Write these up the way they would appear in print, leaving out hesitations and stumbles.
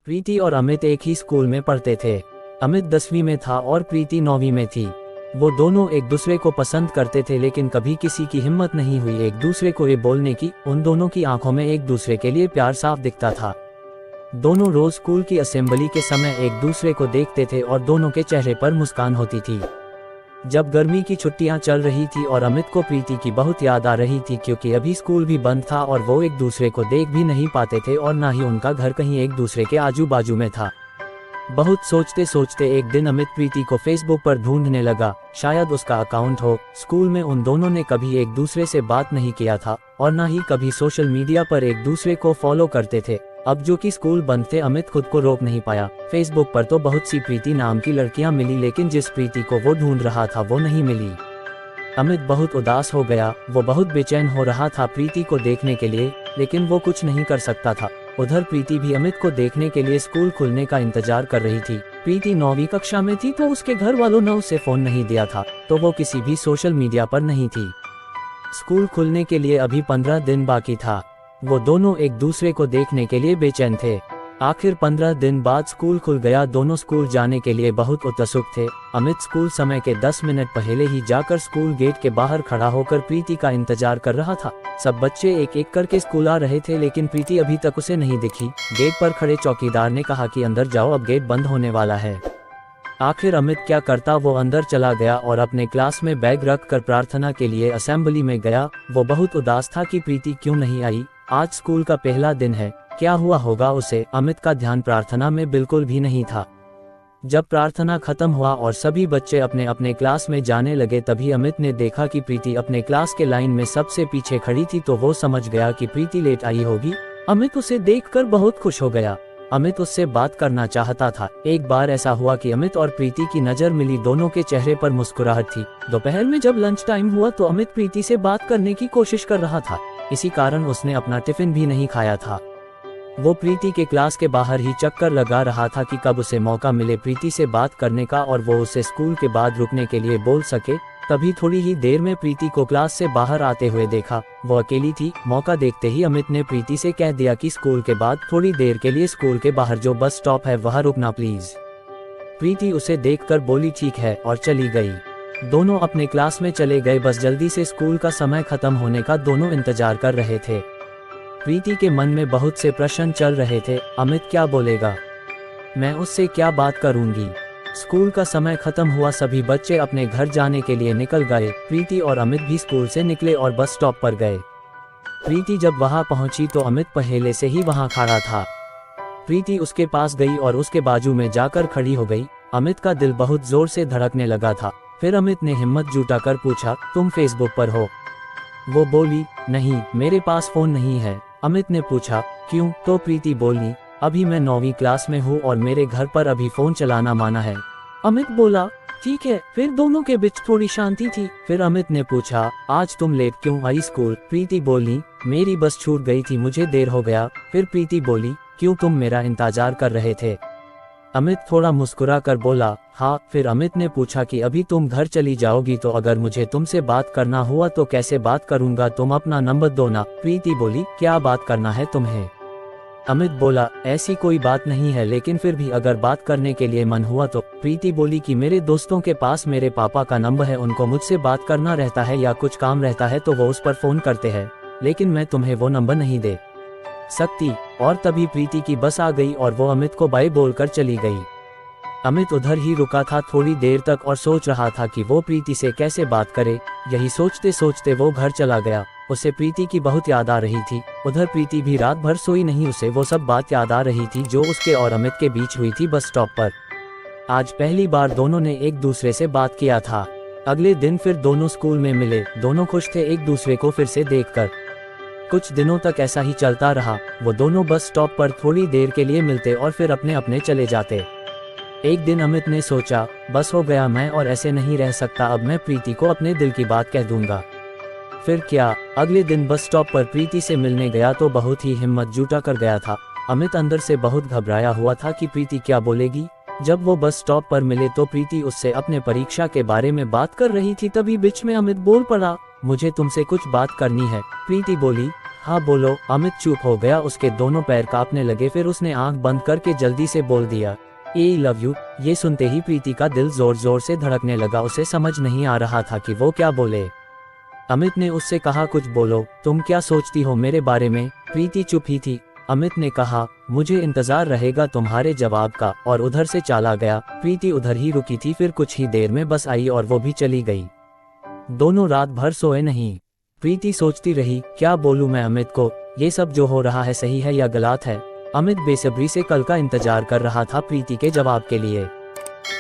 प्रीति और अमित एक ही स्कूल में पढ़ते थे। अमित 10वीं में था और प्रीति 9वीं में थी। वो दोनों एक दूसरे को पसंद करते थे, लेकिन कभी किसी की हिम्मत नहीं हुई एक दूसरे को ये बोलने की। उन दोनों की आंखों में एक दूसरे के लिए प्यार साफ दिखता था। दोनों रोज स्कूल की असेंबली के समय एक दूसरे को देखते थे और दोनों के चेहरे पर मुस्कान होती थी। जब गर्मी की छुट्टियां चल रही थी और अमित को प्रीति की बहुत याद आ रही थी, क्योंकि अभी स्कूल भी बंद था और वो एक दूसरे को देख भी नहीं पाते थे और ना ही उनका घर कहीं एक दूसरे के आजू बाजू में था। बहुत सोचते सोचते एक दिन अमित प्रीति को फेसबुक पर ढूंढने लगा, शायद उसका अकाउंट हो। स्कूल में उन दोनों ने कभी एक दूसरे से बात नहीं किया था और ना ही कभी सोशल मीडिया पर एक दूसरे को फॉलो करते थे। अब जो कि स्कूल बंद थे, अमित खुद को रोक नहीं पाया। फेसबुक पर तो बहुत सी प्रीति नाम की लड़कियां मिली, लेकिन जिस प्रीति को वो ढूंढ रहा था वो नहीं मिली। अमित बहुत उदास हो गया। वो बहुत बेचैन हो रहा था प्रीति को देखने के लिए, लेकिन वो कुछ नहीं कर सकता था। उधर प्रीति भी अमित को देखने के लिए स्कूल खुलने का इंतजार कर रही थी। प्रीति 9वीं कक्षा में थी तो उसके घर वालों ने उसे फोन नहीं दिया था, तो वो किसी भी सोशल मीडिया पर नहीं थी। स्कूल खुलने के लिए अभी 15 दिन बाकी था। वो दोनों एक दूसरे को देखने के लिए बेचैन थे। आखिर 15 दिन बाद स्कूल खुल गया। दोनों स्कूल जाने के लिए बहुत उत्सुक थे। अमित स्कूल समय के 10 मिनट पहले ही जाकर स्कूल गेट के बाहर खड़ा होकर प्रीति का इंतजार कर रहा था। सब बच्चे एक एक करके स्कूल आ रहे थे, लेकिन प्रीति अभी तक उसे नहीं दिखी। गेट पर खड़े चौकीदार ने कहा कि अंदर जाओ, अब गेट बंद होने वाला है। आखिर अमित क्या करता, वो अंदर चला गया और अपने क्लास में बैग रख कर प्रार्थना के लिए असेंबली में गया। वो बहुत उदास था कि प्रीति क्यों नहीं आई। आज स्कूल का पहला दिन है, क्या हुआ होगा उसे। अमित का ध्यान प्रार्थना में बिल्कुल भी नहीं था। जब प्रार्थना खत्म हुआ और सभी बच्चे अपने अपने क्लास में जाने लगे, तभी अमित ने देखा कि प्रीति अपने क्लास के लाइन में सबसे पीछे खड़ी थी। तो वो समझ गया कि प्रीति लेट आई होगी। अमित उसे देखकर बहुत खुश हो गया। अमित उससे बात करना चाहता था। एक बार ऐसा हुआ कि अमित और प्रीति की नजर मिली। दोनों के चेहरे पर मुस्कुराहट थी। दोपहर में जब लंच टाइम हुआ तो अमित प्रीति से बात करने की कोशिश कर रहा था। इसी कारण उसने अपना टिफिन भी नहीं खाया था। वो प्रीति के क्लास के बाहर ही चक्कर लगा रहा था कि कब उसे मौका मिले प्रीति से बात करने का और वो उसे स्कूल के बाद रुकने के लिए बोल सके। तभी थोड़ी ही देर में प्रीति को क्लास से बाहर आते हुए देखा। वो अकेली थी। मौका देखते ही अमित ने प्रीति से कह दिया कि स्कूल के बाद थोड़ी देर के लिए स्कूल के बाहर जो बस स्टॉप है वहाँ रुकना प्लीज। प्रीति उसे देखकर बोली ठीक है और चली गई। दोनों अपने क्लास में चले गए। बस जल्दी से स्कूल का समय खत्म होने का दोनों इंतजार कर रहे थे। प्रीति के मन में बहुत से प्रश्न चल रहे थे। अमित क्या बोलेगा, मैं उससे क्या बात करूंगी। स्कूल का समय खत्म हुआ। सभी बच्चे अपने घर जाने के लिए निकल गए। प्रीति और अमित भी स्कूल से निकले और बस स्टॉप पर गए। प्रीति जब वहां पहुंची तो अमित पहले से ही वहां खड़ा था। प्रीति उसके पास गई और उसके बाजू में जाकर खड़ी हो गई। अमित का दिल बहुत जोर से धड़कने लगा था। फिर अमित ने हिम्मत जुटाकर पूछा, तुम फेसबुक पर हो। वो बोली, नहीं, मेरे पास फोन नहीं है। अमित ने पूछा, क्यों? तो प्रीति बोली, अभी मैं 9वीं क्लास में हूँ और मेरे घर पर अभी फोन चलाना माना है। अमित बोला, ठीक है। फिर दोनों के बीच थोड़ी शांति थी। फिर अमित ने पूछा, आज तुम लेट क्यों आई स्कूल? प्रीति बोली, मेरी बस छूट गई थी, मुझे देर हो गया। फिर प्रीति बोली, क्यों, तुम मेरा इंतजार कर रहे थे? अमित थोड़ा मुस्कुरा कर बोला, हाँ। फिर अमित ने पूछा कि अभी तुम घर चली जाओगी तो अगर मुझे तुमसे बात करना हुआ तो कैसे बात करूंगा, तुम अपना नंबर दो ना। प्रीति बोली, क्या बात करना है तुम्हें? अमित बोला, ऐसी कोई बात नहीं है, लेकिन फिर भी अगर बात करने के लिए मन हुआ तो। प्रीति बोली कि मेरे दोस्तों के पास मेरे पापा का नंबर है, उनको मुझसे बात करना रहता है या कुछ काम रहता है तो वो उस पर फोन करते हैं, लेकिन मैं तुम्हें वो नंबर नहीं दे सकती। और तभी प्रीति की बस आ गई और वो अमित को बाय बोलकर चली गई। अमित उधर ही रुका था थोड़ी देर तक और सोच रहा था कि वो प्रीति से कैसे बात करे। यही सोचते सोचते वो घर चला गया। उसे प्रीति की बहुत याद आ रही थी। उधर प्रीति भी रात भर सोई नहीं। उसे वो सब बात याद आ रही थी जो उसके और अमित के बीच हुई थी बस स्टॉप पर। आज पहली बार दोनों ने एक दूसरे से बात किया था। अगले दिन फिर दोनों स्कूल में मिले। दोनों खुश थे एक दूसरे को फिर से देखकर। कुछ दिनों तक ऐसा ही चलता रहा। वो दोनों बस स्टॉप पर थोड़ी देर के लिए मिलते और फिर अपने अपने चले जाते। एक दिन अमित ने सोचा, बस हो गया, मैं और ऐसे नहीं रह सकता। अब मैं प्रीति को अपने दिल की बात कह दूंगा। फिर क्या, अगले दिन बस स्टॉप पर प्रीति से मिलने गया तो बहुत ही हिम्मत जुटा कर गया था। अमित अंदर से बहुत घबराया हुआ था कि प्रीति क्या बोलेगी। जब वो बस स्टॉप पर मिले तो प्रीति उससे अपने परीक्षा के बारे में बात कर रही थी। तभी बीच में अमित बोल पड़ा, मुझे तुमसे कुछ बात करनी है। प्रीति बोली, हाँ बोलो। अमित चुप हो गया, उसके दोनों पैर कांपने लगे। फिर उसने आंख बंद करके जल्दी से बोल दिया, आई लव यू। ये सुनते ही प्रीति का दिल जोर जोर से धड़कने लगा। उसे समझ नहीं आ रहा था कि वो क्या बोले। अमित ने उससे कहा, कुछ बोलो, तुम क्या सोचती हो मेरे बारे में। प्रीति चुप ही थी। अमित ने कहा, मुझे इंतजार रहेगा तुम्हारे जवाब का, और उधर से चला गया। प्रीति उधर ही रुकी थी। फिर कुछ ही देर में बस आई और वो भी चली गई। दोनों रात भर सोए नहीं। प्रीति सोचती रही, क्या बोलूं मैं अमित को, ये सब जो हो रहा है सही है या गलत है। अमित बेसब्री से कल का इंतजार कर रहा था प्रीति के जवाब के लिए।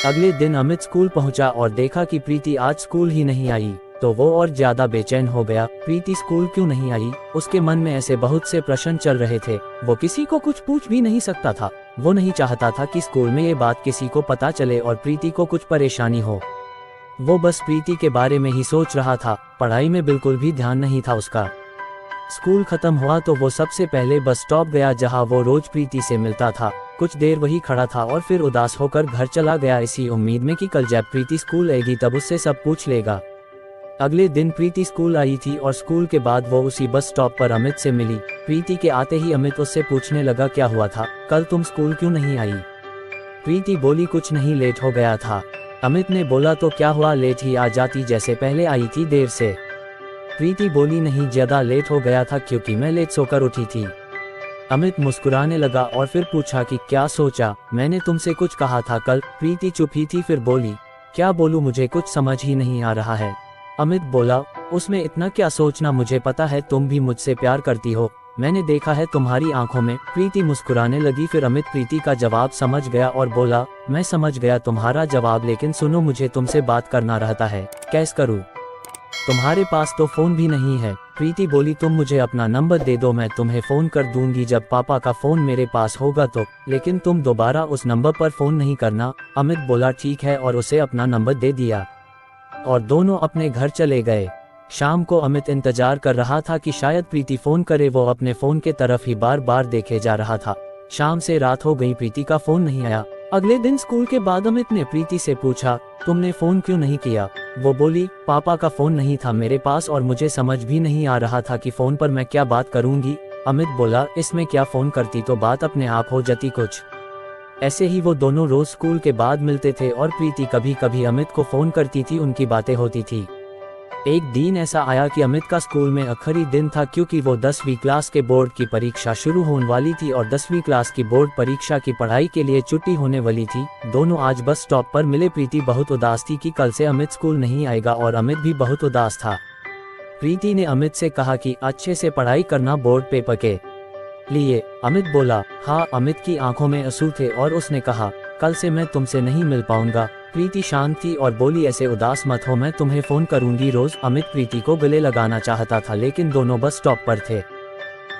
अगले दिन अमित स्कूल पहुंचा और देखा कि प्रीति आज स्कूल ही नहीं आई, तो वो और ज्यादा बेचैन हो गया। प्रीति स्कूल क्यों नहीं आई, उसके मन में ऐसे बहुत से प्रश्न चल रहे थे। वो किसी को कुछ पूछ भी नहीं सकता था। वो नहीं चाहता था कि स्कूल में ये बात किसी को पता चले और प्रीति को कुछ परेशानी हो। वो बस प्रीति के बारे में ही सोच रहा था, पढ़ाई में बिल्कुल भी ध्यान नहीं था उसका। स्कूल खत्म हुआ तो वो सबसे पहले बस स्टॉप गया, जहां वो रोज प्रीति से मिलता था। कुछ देर वही खड़ा था और फिर उदास होकर घर चला गया, इसी उम्मीद में कि कल जब प्रीति स्कूल आएगी तब उससे सब पूछ लेगा। अगले दिन प्रीति स्कूल आई थी और स्कूल के बाद वो उसी बस स्टॉप पर अमित से मिली। प्रीति के आते ही अमित उससे पूछने लगा, क्या हुआ था, कल तुम स्कूल क्यों नहीं आई। प्रीति बोली, कुछ नहीं, लेट हो गया था। अमित ने बोला, तो क्या हुआ, लेट ही आ जाती जैसे पहले आई थी देर से। प्रीति बोली, नहीं, ज्यादा लेट हो गया था क्योंकि मैं लेट सोकर उठी थी। अमित मुस्कुराने लगा और फिर पूछा कि क्या सोचा, मैंने तुमसे कुछ कहा था कल। प्रीति चुप ही थी, फिर बोली, क्या बोलूं, मुझे कुछ समझ ही नहीं आ रहा है। अमित बोला, उसमें इतना क्या सोचना, मुझे पता है तुम भी मुझसे प्यार करती हो, मैंने देखा है तुम्हारी आंखों में। प्रीति मुस्कुराने लगी। फिर अमित प्रीति का जवाब समझ गया और बोला, मैं समझ गया तुम्हारा जवाब, लेकिन सुनो, मुझे तुमसे बात करना रहता है, कैसे करूं, तुम्हारे पास तो फोन भी नहीं है। प्रीति बोली, तुम मुझे अपना नंबर दे दो, मैं तुम्हें फोन कर दूंगी जब पापा का फोन मेरे पास होगा तो, लेकिन तुम दोबारा उस नंबर पर फोन नहीं करना। अमित बोला, ठीक है, और उसे अपना नंबर दे दिया और दोनों अपने घर चले गए। शाम को अमित इंतजार कर रहा था कि शायद प्रीति फोन करे। वो अपने फोन के तरफ ही बार बार देखे जा रहा था। शाम से रात हो गई, प्रीति का फोन नहीं आया। अगले दिन स्कूल के बाद अमित ने प्रीति से पूछा, तुमने फोन क्यों नहीं किया। वो बोली, पापा का फोन नहीं था मेरे पास और मुझे समझ भी नहीं आ रहा था कि फोन पर मैं क्या बात करूंगी। अमित बोला, इसमें क्या, फोन करती तो बात अपने आप हो जाती कुछ। ऐसे ही वो दोनों रोज स्कूल के बाद मिलते थे और प्रीति कभी कभी अमित को फोन करती थी, उनकी बातें होती थी। एक दिन ऐसा आया कि अमित का स्कूल में आखिरी दिन था, क्योंकि वो 10वीं क्लास के बोर्ड की परीक्षा शुरू होने वाली थी और 10वीं क्लास की बोर्ड परीक्षा की पढ़ाई के लिए छुट्टी होने वाली थी। दोनों आज बस स्टॉप पर मिले। प्रीति बहुत उदास थी कि कल से अमित स्कूल नहीं आएगा और अमित भी बहुत उदास था। प्रीति ने अमित से कहा कि अच्छे से पढ़ाई करना बोर्ड पेपर के लिए। अमित बोला, हाँ। अमित की आंखों में आंसू थे और उसने कहा, कल से मैं तुमसे नहीं मिल पाऊंगा। प्रीति शांत थी और बोली, ऐसे उदास मत हो, मैं तुम्हें फोन करूंगी रोज। अमित प्रीति को गले लगाना चाहता था, लेकिन दोनों बस स्टॉप पर थे,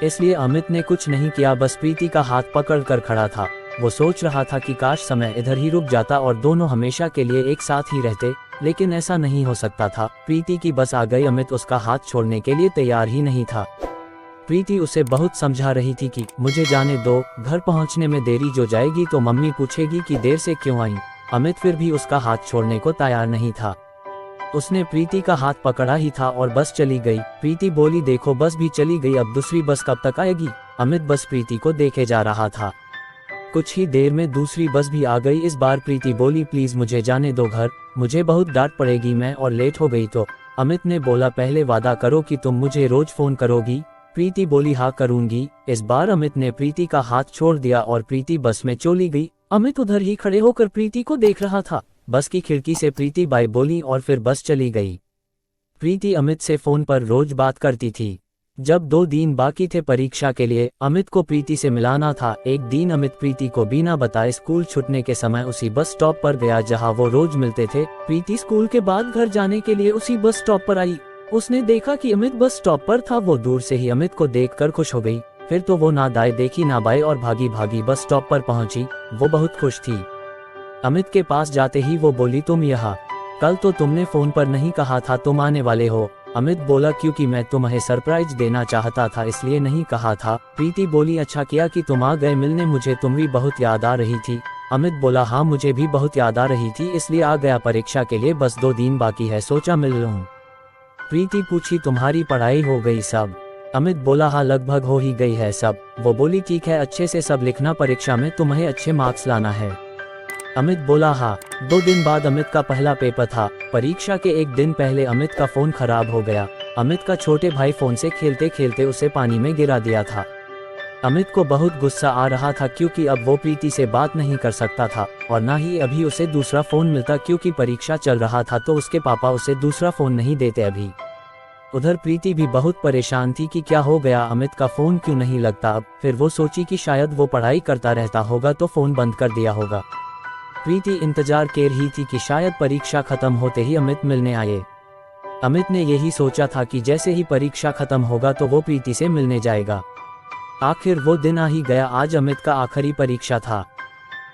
इसलिए अमित ने कुछ नहीं किया, बस प्रीति का हाथ पकड़ कर खड़ा था। वो सोच रहा था कि काश समय इधर ही रुक जाता और दोनों हमेशा के लिए एक साथ ही रहते, लेकिन ऐसा नहीं हो सकता था। प्रीति की बस आ गई। अमित उसका हाथ छोड़ने के लिए तैयार ही नहीं था। प्रीति उसे बहुत समझा रही थी कि मुझे जाने दो, घर पहुंचने में देरी जो जाएगी तो मम्मी पूछेगी कि देर से क्यों आई। अमित फिर भी उसका हाथ छोड़ने को तैयार नहीं था। उसने प्रीति का हाथ पकड़ा ही था और बस चली गई। प्रीति बोली, देखो बस भी चली गई, अब दूसरी बस कब तक आएगी। अमित बस प्रीति को देखे जा रहा था। कुछ ही देर में दूसरी बस भी आ गई। इस बार प्रीति बोली, प्लीज मुझे जाने दो घर, मुझे बहुत डांट पड़ेगी मैं और लेट हो गई तो। अमित ने बोला, पहले वादा करो कि तुम मुझे रोज फोन करोगी। प्रीति बोली, हाँ करूंगी। इस बार अमित ने प्रीति का हाथ छोड़ दिया और प्रीति बस में चली गई। अमित उधर ही खड़े होकर प्रीति को देख रहा था। बस की खिड़की से प्रीति बाय बोली और फिर बस चली गई। प्रीति अमित से फोन पर रोज बात करती थी। जब 2 दिन बाकी थे परीक्षा के लिए, अमित को प्रीति से मिलाना था। एक दिन अमित प्रीति को बिना बताए स्कूल छूटने के समय उसी बस स्टॉप पर गया जहां वो रोज मिलते थे। प्रीति स्कूल के बाद घर जाने के लिए उसी बस स्टॉप पर आई। उसने देखा कि अमित बस स्टॉप पर था। वो दूर से ही अमित को देखकर खुश हो गई। फिर तो वो ना दाएं देखी ना बाएं और भागी भागी बस स्टॉप पर पहुंची। वो बहुत खुश थी। अमित के पास जाते ही वो बोली, तुम यहाँ, कल तो तुमने फोन पर नहीं कहा था तुम आने वाले हो। अमित बोला, क्योंकि मैं तुम्हें सरप्राइज देना चाहता था इसलिए नहीं कहा था। प्रीति बोली, अच्छा किया कि तुम आ गए मिलने, मुझे तुम्हारी बहुत याद आ रही थी। अमित बोला, हाँ मुझे भी बहुत याद आ रही थी इसलिए आ गया। परीक्षा के लिए बस 2 दिन बाकी है, सोचा मिल लूं। प्रीति पूछी तुम्हारी पढ़ाई हो गई सब? अमित बोला हाँ लगभग हो ही गई है सब। वो बोली ठीक है अच्छे से सब लिखना, परीक्षा में तुम्हें अच्छे मार्क्स लाना है। अमित बोला हाँ। 2 दिन बाद अमित का पहला पेपर था। परीक्षा के एक दिन पहले अमित का फोन खराब हो गया। अमित का छोटे भाई फोन से खेलते खेलते उसे पानी में गिरा दिया था। अमित को बहुत गुस्सा आ रहा था क्योंकि अब वो प्रीति से बात नहीं कर सकता था और ना ही अभी उसे दूसरा फोन मिलता क्योंकि परीक्षा चल रहा था तो उसके पापा उसे दूसरा फोन नहीं देते अभी। उधर प्रीति भी बहुत परेशान थी कि क्या हो गया, अमित का फोन क्यों नहीं लगता अब। फिर वो सोची कि शायद वो पढ़ाई करता रहता होगा तो फोन बंद कर दिया होगा। प्रीति इंतजार कर रही थी कि शायद परीक्षा खत्म होते ही अमित मिलने आए। अमित ने यही सोचा था कि जैसे ही परीक्षा खत्म होगा तो वो प्रीति से मिलने जाएगा। आखिर वो दिन आ ही गया। आज अमित का आखिरी परीक्षा था।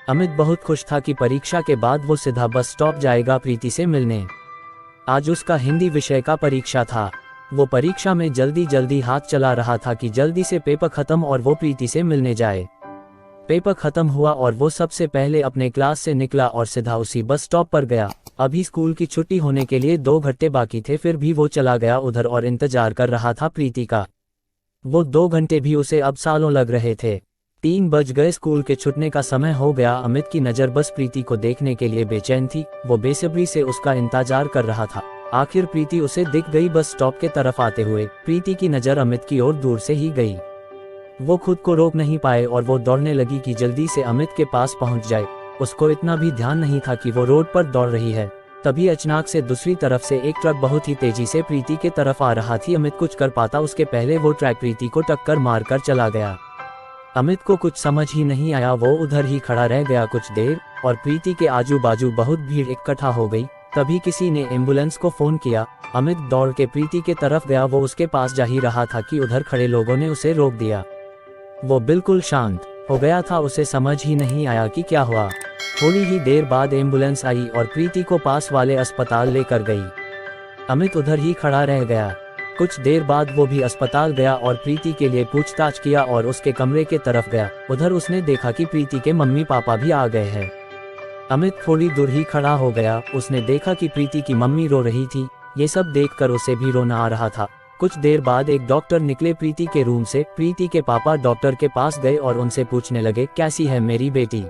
अमित बहुत खुश था कि परीक्षा के बाद वो सीधा बस स्टॉप जाएगा प्रीति से मिलने। आज उसका हिंदी विषय का परीक्षा था। वो परीक्षा में जल्दी जल्दी हाथ चला रहा था कि जल्दी से पेपर खत्म और वो प्रीति से मिलने जाए। पेपर खत्म हुआ और वो सबसे पहले अपने क्लास से निकला और सीधा उसी बस स्टॉप पर गया। अभी स्कूल की छुट्टी होने के लिए 2 घंटे बाकी थे, फिर भी वो चला गया उधर और इंतजार कर रहा था प्रीति का। वो 2 घंटे भी उसे अब सालों लग रहे थे। 3 बज गए, स्कूल के छूटने का समय हो गया। अमित की नज़र बस प्रीति को देखने के लिए बेचैन थी। वो बेसब्री से उसका इंतजार कर रहा था। आखिर प्रीति उसे दिख गई बस स्टॉप के तरफ आते हुए। प्रीति की नज़र अमित की ओर दूर से ही गई। वो खुद को रोक नहीं पाए और वो दौड़ने लगी कि जल्दी से अमित के पास पहुंच जाए। उसको इतना भी ध्यान नहीं था कि वो रोड पर दौड़ रही है। तभी अचानक से दूसरी तरफ से एक ट्रक बहुत ही तेजी से प्रीति के तरफ आ रहा थी। अमित कुछ कर पाता उसके पहले वो ट्रक प्रीति को टक्कर मारकर चला गया। अमित को कुछ समझ ही नहीं आया। वो उधर ही खड़ा रह गया कुछ देर और प्रीति के आजू बाजू बहुत भीड़ इकट्ठा हो गई। तभी किसी ने एम्बुलेंस को फोन किया। अमित दौड़ के प्रीति के तरफ गया। वो उसके पास जा ही रहा था कि उधर खड़े लोगों ने उसे रोक दिया। वो बिल्कुल शांत हो गया था। उसे समझ ही नहीं आया कि क्या हुआ। थोड़ी ही देर बाद एम्बुलेंस आई और प्रीति को पास वाले अस्पताल लेकर गई। अमित उधर ही खड़ा रह गया। कुछ देर बाद वो भी अस्पताल गया और प्रीति के लिए पूछताछ किया और उसके कमरे के तरफ गया। उधर उसने देखा कि प्रीति के मम्मी पापा भी आ गए हैं। अमित थोड़ी दूर ही खड़ा हो गया। उसने देखा कि प्रीति की मम्मी रो रही थी। ये सब देखकर उसे भी रोना आ रहा था। कुछ देर बाद एक डॉक्टर निकले प्रीति के रूम से। प्रीति के पापा डॉक्टर के पास गए और उनसे पूछने लगे कैसी है मेरी बेटी,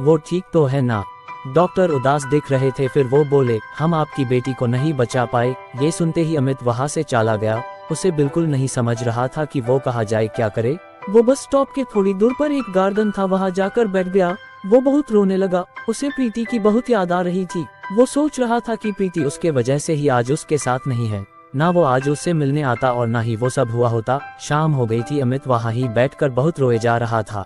वो ठीक तो है ना? डॉक्टर उदास दिख रहे थे। फिर वो बोले हम आपकी बेटी को नहीं बचा पाए। ये सुनते ही अमित वहां से चला गया। उसे बिल्कुल नहीं समझ रहा था कि वो कहाँ जाए, क्या करे। वो बस स्टॉप के थोड़ी दूर पर एक गार्डन था, वहां जाकर बैठ गया। वो बहुत रोने लगा। उसे प्रीति की बहुत याद आ रही थी। वो सोच रहा था कि प्रीति उसके वजह से ही आज उसके साथ नहीं है। ना वो आज उससे मिलने आता और ना ही वो सब हुआ होता। शाम हो गई थी। अमित वहां ही बैठकर बहुत रोए जा रहा था।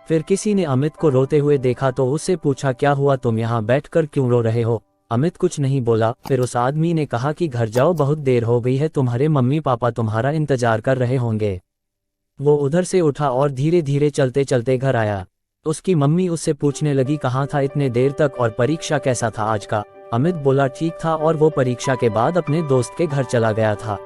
फिर किसी ने अमित को रोते हुए देखा तो उससे पूछा क्या हुआ, तुम यहाँ बैठकर क्यों रो रहे हो? अमित कुछ नहीं बोला। फिर उस आदमी ने कहा कि घर जाओ, बहुत देर हो गई है, तुम्हारे मम्मी पापा तुम्हारा इंतजार कर रहे होंगे। वो उधर से उठा और धीरे धीरे चलते चलते घर आया। उसकी मम्मी उससे पूछने लगी कहाँ था इतने देर तक और परीक्षा कैसा था आज का? अमित बोला ठीक था और वो परीक्षा के बाद अपने दोस्त के घर चला गया था।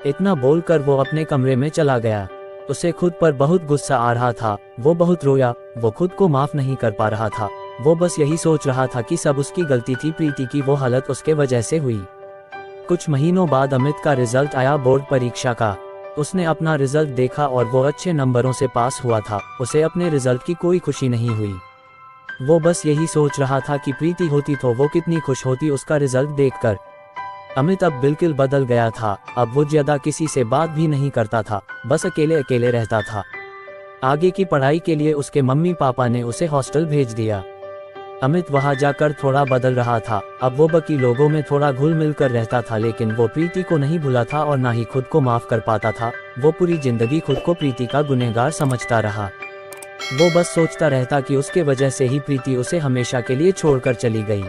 इतना बोलकर वो अपने कमरे में चला गया। उसे खुद पर बहुत गुस्सा आ रहा था। वो बहुत रोया। वो खुद को माफ नहीं कर पा रहा था। वो बस यही सोच रहा था कि सब उसकी गलती थी, प्रीति की वो हालत उसके वजह से हुई। कुछ महीनों बाद अमित का रिजल्ट आया बोर्ड परीक्षा का। उसने अपना रिजल्ट देखा और वो अच्छे नंबरों से पास हुआ था। उसे अपने रिजल्ट की कोई खुशी नहीं हुई। वो बस यही सोच रहा था कि प्रीति होती तो वो कितनी खुश होती उसका रिजल्ट देखकर। अमित अब बिल्कुल बदल गया था। अब वो ज्यादा किसी से बात भी नहीं करता था, बस अकेले अकेले रहता था। आगे की पढ़ाई के लिए उसके मम्मी पापा ने उसे हॉस्टल भेज दिया। अमित वहां जाकर थोड़ा बदल रहा था। अब वो बाकी लोगों में थोड़ा घुल मिल कर रहता था, लेकिन वो प्रीति को नहीं भूला था और ना ही खुद को माफ कर पाता था। वो पूरी जिंदगी खुद को प्रीति का गुनहगार समझता रहा। वो बस सोचता रहता कि उसके वजह से ही प्रीति उसे हमेशा के लिए छोड़कर चली गई।